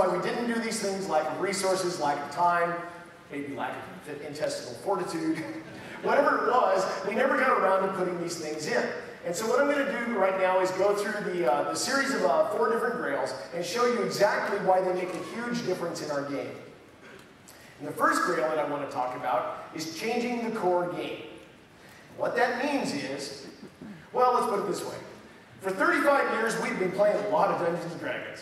why we didn't do these things, lack of resources, lack of time, maybe lack of intestinal fortitude, whatever it was, we never got around to putting these things in. And so what I'm going to do right now is go through the series of 4 different Grails and show you exactly why they make a huge difference in our game. And the first Grail that I want to talk about is changing the core game. What that means is, well, let's put it this way. For 35 years, we've been playing a lot of Dungeons & Dragons.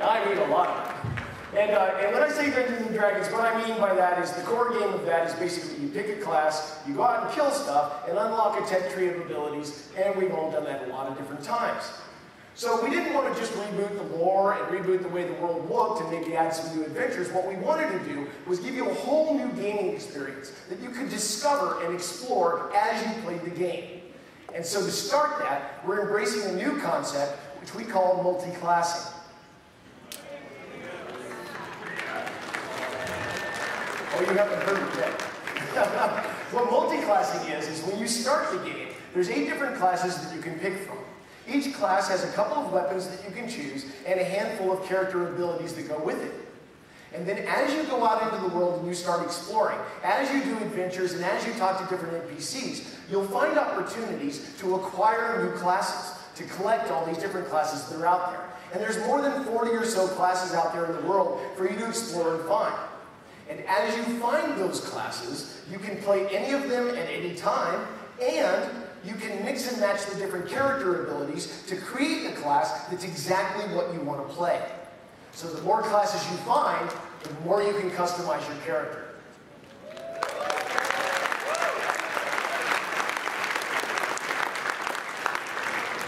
I mean a lot of them. And when I say Dungeons & Dragons, what I mean by that is the core game of that is basically you pick a class, you go out and kill stuff, and unlock a tech tree of abilities, and we've all done that a lot of different times. So we didn't want to just reboot the lore and reboot the way the world looked and maybe add some new adventures. What we wanted to do was give you a whole new gaming experience that you could discover and explore as you played the game. And so to start that, we're embracing a new concept, which we call multi-classing. Oh, you haven't heard it yet. What multi-classing is when you start the game, there's 8 different classes that you can pick from. Each class has a couple of weapons that you can choose and a handful of character abilities that go with it. And then as you go out into the world and you start exploring, as you do adventures and as you talk to different NPCs, you'll find opportunities to acquire new classes, to collect all these different classes that are out there. And there's more than 40 or so classes out there in the world for you to explore and find. And as you find those classes, you can play any of them at any time, and you can mix and match the different character abilities to create a class that's exactly what you want to play. So the more classes you find, the more you can customize your character.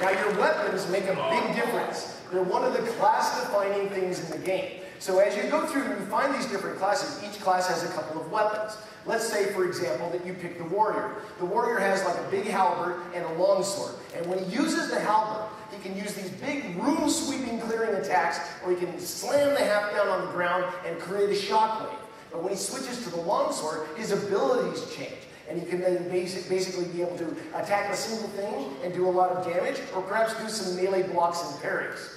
Now your weapons make a big difference. They're one of the class-defining things in the game. So as you go through and you find these different classes, each class has a couple of weapons. Let's say, for example, that you pick the warrior. The warrior has like a big halberd and a longsword. And when he uses the halberd, he can use these big room-sweeping clearing attacks where he can slam the half down on the ground and create a shockwave. But when he switches to the longsword, his abilities change. And he can then basically be able to attack a single thing and do a lot of damage, or perhaps do some melee blocks and parries.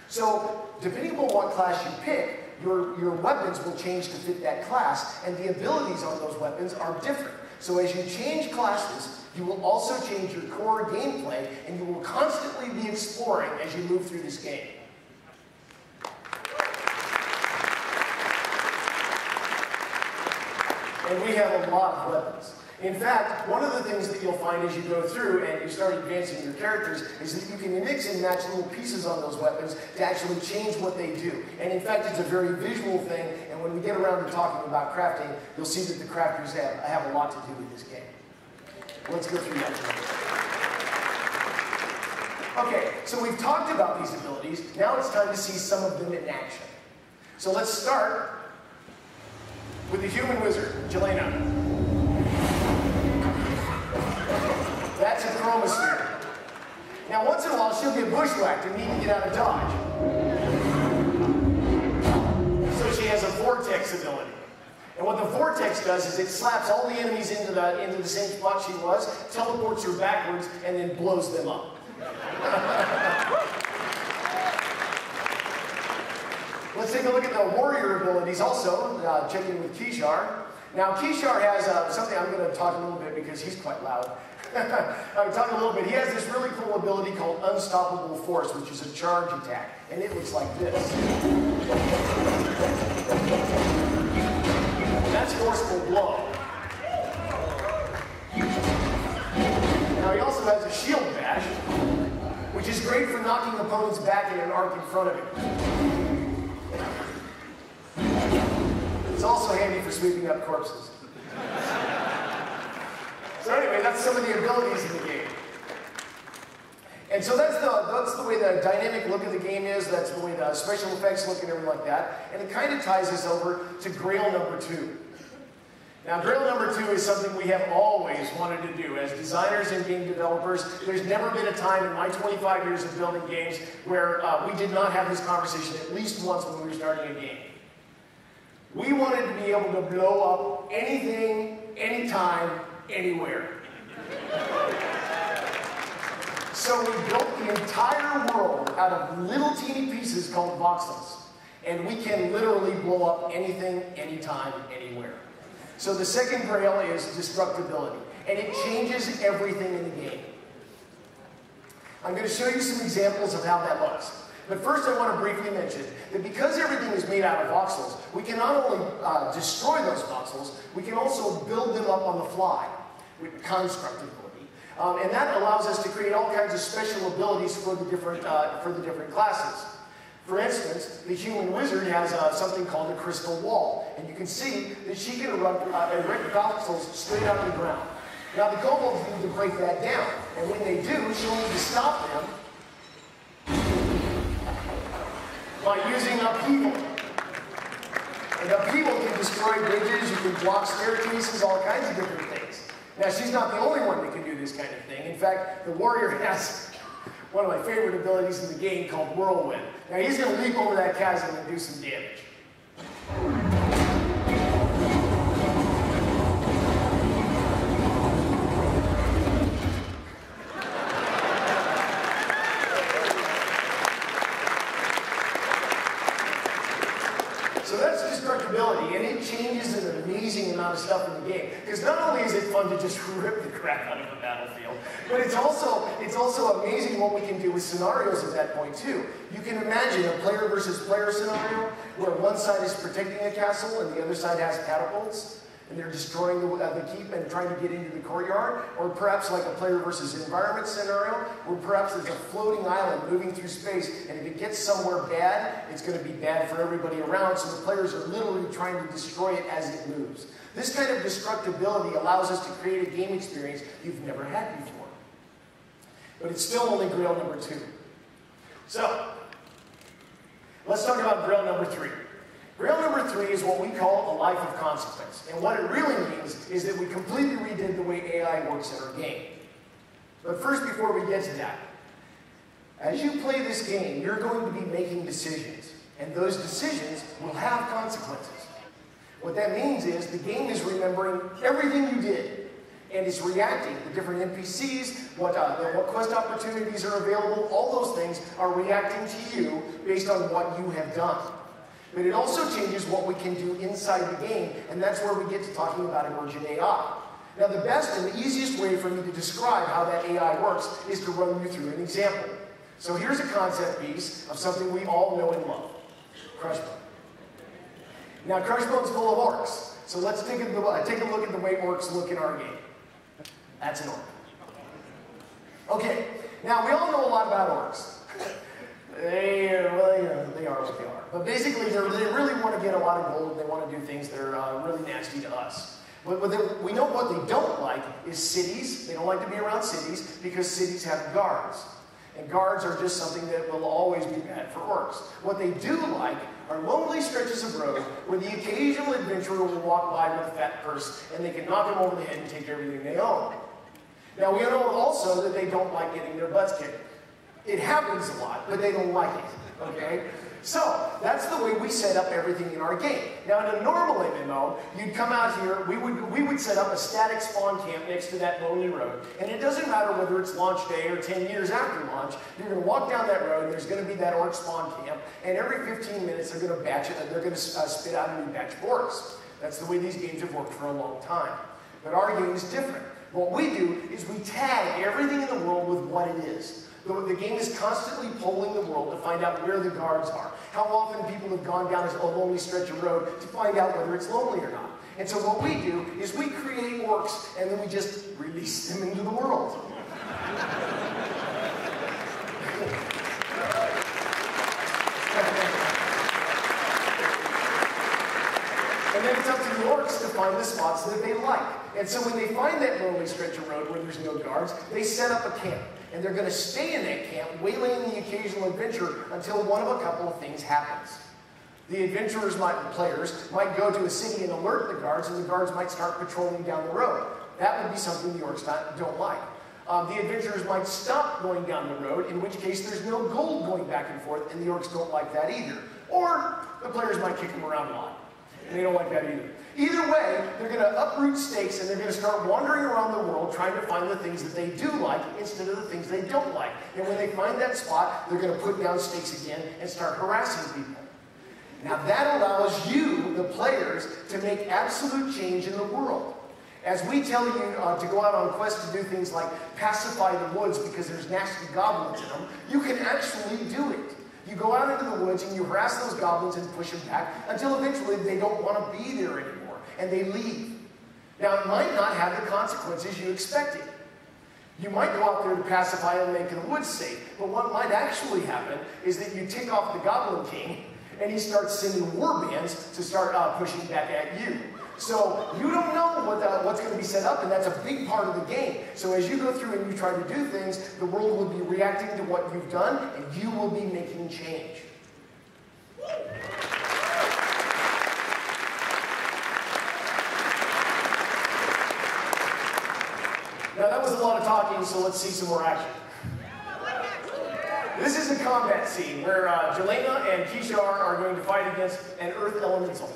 So, depending on what class you pick, your weapons will change to fit that class, and the abilities on those weapons are different. So as you change classes, you will also change your core gameplay, and you will constantly be exploring as you move through this game. And we have a lot of weapons. In fact, one of the things that you'll find as you go through and you start advancing your characters is that you can mix and match little pieces on those weapons to actually change what they do. And in fact, it's a very visual thing, and when we get around to talking about crafting, you'll see that the crafters have a lot to do with this game. Let's go through that. Okay, so we've talked about these abilities. Now it's time to see some of them in action. So let's start with the human wizard, Jelena. That's a chromosphere. Now, once in a while, she'll get bushwhacked and need to get out of dodge. So she has a vortex ability. And what the vortex does is it slaps all the enemies into the same spot she was, teleports her backwards, and then blows them up. Let's take a look at the warrior abilities also, checking with Kishar. Now, Kishar has something I'm going to talk a little bit because he's quite loud. I'm talking a little bit. He has this really cool ability called Unstoppable Force, which is a charge attack. And it looks like this. That's forceful blow. Now, he also has a shield bash, which is great for knocking opponents back in an arc in front of him. It's also handy for sweeping up corpses. So anyway, that's some of the abilities in the game. And so that's the way the dynamic look of the game is, that's the way the special effects look and everything like that. And it kind of ties us over to Grail number 2. Now, Grail number 2 is something we have always wanted to do. As designers and game developers, there's never been a time in my 25 years of building games where we did not have this conversation at least once when we were starting a game. We wanted to be able to blow up anything, anytime, anywhere. So we built the entire world out of little teeny pieces called voxels. And we can literally blow up anything, anytime, anywhere. So the second grail is destructibility, and it changes everything in the game. I'm going to show you some examples of how that looks. But first I want to briefly mention that because everything is made out of voxels, we can not only destroy those voxels, we can also build them up on the fly with constructability. And that allows us to create all kinds of special abilities for the different classes. For instance, the human wizard has something called a crystal wall, and you can see that she can erect voxels straight out of the ground. Now the kobolds need to break that down, and when they do, she'll need to stop them by using upheaval. And upheaval can destroy bridges, you can block staircases, all kinds of different things. Now she's not the only one that can do this kind of thing. In fact, the warrior has one of my favorite abilities in the game called Whirlwind. Now he's going to leap over that chasm and do some damage. So that's destructibility, and it changes an amazing amount of stuff in the game. Because not only is it fun to just rip the crap out of a battlefield, but it's also amazing what we can do with scenarios at that point too. You can imagine a player versus player scenario where one side is protecting a castle and the other side has catapults, and they're destroying the keep and trying to get into the courtyard. Or perhaps like a player versus environment scenario, where perhaps there's a floating island moving through space, and if it gets somewhere bad, it's going to be bad for everybody around, so the players are literally trying to destroy it as it moves. This kind of destructibility allows us to create a game experience you've never had before. But it's still only grail number 2. So, let's talk about grail number 3. Grail number 3 is what we call a life of consequence. And what it really means is that we completely redid the way AI works in our game. But first, before we get to that, as you play this game, you're going to be making decisions. And those decisions will have consequences. What that means is the game is remembering everything you did. And it's reacting. The different NPCs, what quest opportunities are available, all those things are reacting to you based on what you have done. But it also changes what we can do inside the game, and that's where we get to talking about emergent AI. Now the best and the easiest way for me to describe how that AI works is to run you through an example. So here's a concept piece of something we all know and love, Crushbone. Now Crushbone's full of orcs, so let's take a look at the way orcs look in our game. That's an orc. Okay, now we all know a lot about orcs. They are what they are. But basically, they really want to get a lot of gold, and they want to do things that are really nasty to us. But we know what they don't like is cities. They don't like to be around cities because cities have guards. And guards are just something that will always be bad for orcs. What they do like are lonely stretches of road where the occasional adventurer will walk by with a fat purse and they can knock them over the head and take everything they own. Now we know also that they don't like getting their butts kicked. It happens a lot, but they don't like it, okay? So, that's the way we set up everything in our game. Now, in a normal MMO, you'd come out here, we would set up a static spawn camp next to that lonely road, and it doesn't matter whether it's launch day or 10 years after launch, you're going to walk down that road, and there's going to be that orc spawn camp, and every 15 minutes they're going to spit out a new batch of orcs. That's the way these games have worked for a long time. But our game is different. What we do is we tag everything in the world with what it is. The game is constantly polling the world to find out where the guards are. How often people have gone down a lonely stretch of road to find out whether it's lonely or not. And so what we do is we create orcs and then we just release them into the world. And then it's up to the orcs to find the spots that they like. And so when they find that lonely stretch of road where there's no guards, they set up a camp. And they're going to stay in that camp, waylaying the occasional adventurer until one of a couple of things happens. The adventurers, the players, might go to a city and alert the guards, and the guards might start patrolling down the road. That would be something the orcs don't like. The adventurers might stop going down the road, in which case there's no gold going back and forth, and the orcs don't like that either. Or the players might kick them around a lot, and they don't like that either. Either way, they're going to uproot stakes and they're going to start wandering around the world trying to find the things that they do like instead of the things they don't like. And when they find that spot, they're going to put down stakes again and start harassing people. Now that allows you, the players, to make absolute change in the world. As we tell you to go out on quests to do things like pacify the woods because there's nasty goblins in them, you can actually do it. You go out into the woods and you harass those goblins and push them back until eventually they don't want to be there anymore and they leave. Now it might not have the consequences you expected. You might go out there to pacify and make the woods safe, but what might actually happen is that you tick off the Goblin King and he starts sending war bands to start pushing back at you. So you don't know what's going to be set up, and that's a big part of the game. So as you go through and you try to do things, the world will be reacting to what you've done, and you will be making change. Now that was a lot of talking, so let's see some more action. This is a combat scene where Jelena and Kishar are going to fight against an Earth Elemental.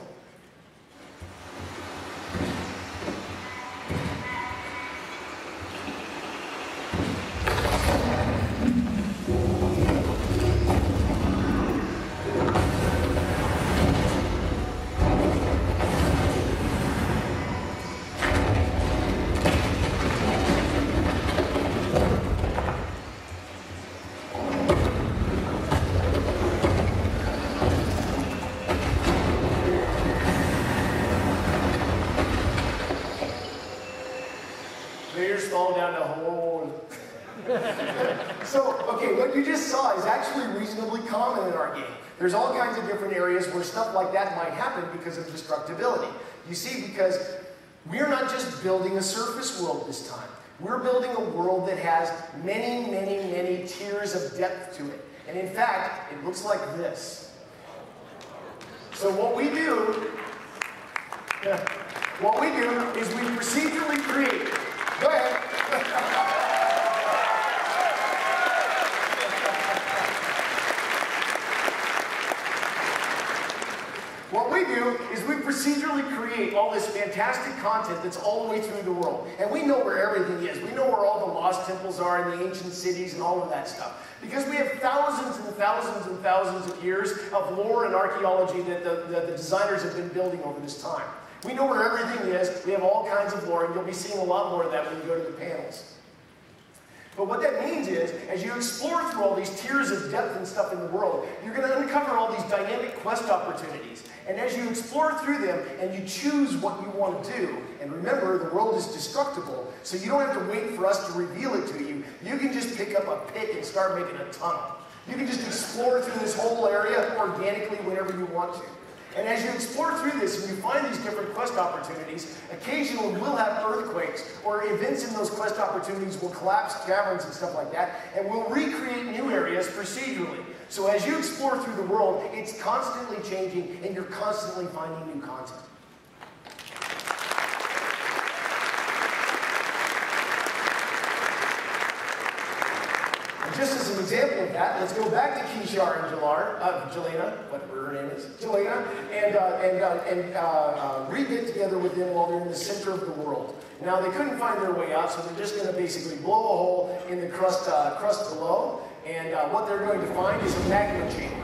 Fall down the hole. So, okay, what you just saw is actually reasonably common in our game. There's all kinds of different areas where stuff like that might happen because of destructibility. You see, because we're not just building a surface world this time. We're building a world that has many, many, many tiers of depth to it. And in fact, it looks like this. So what we do is we procedurally create. Go ahead. What we do is we procedurally create all this fantastic content that's all the way through the world. And we know where everything is. We know where all the lost temples are and the ancient cities and all of that stuff. Because we have thousands and thousands and thousands of years of lore and archaeology that the designers have been building over this time. We know where everything is, we have all kinds of lore, and you'll be seeing a lot more of that when you go to the panels. But what that means is, as you explore through all these tiers of depth and stuff in the world, you're going to uncover all these dynamic quest opportunities. And as you explore through them, and you choose what you want to do, and remember, the world is destructible, so you don't have to wait for us to reveal it to you. You can just pick up a pick and start making a tunnel. You can just explore through this whole area organically whenever you want to. And as you explore through this and you find these different quest opportunities, occasionally we'll have earthquakes or events in those quest opportunities will collapse caverns and stuff like that, and we'll recreate new areas procedurally. So as you explore through the world, it's constantly changing and you're constantly finding new content. Just as an example of that, let's go back to Kishar and Jelena, whatever her name is, Jelena, and re-get together with them while they're in the center of the world. Now, they couldn't find their way out, so they're just going to basically blow a hole in the crust below, and what they're going to find is a magma chamber.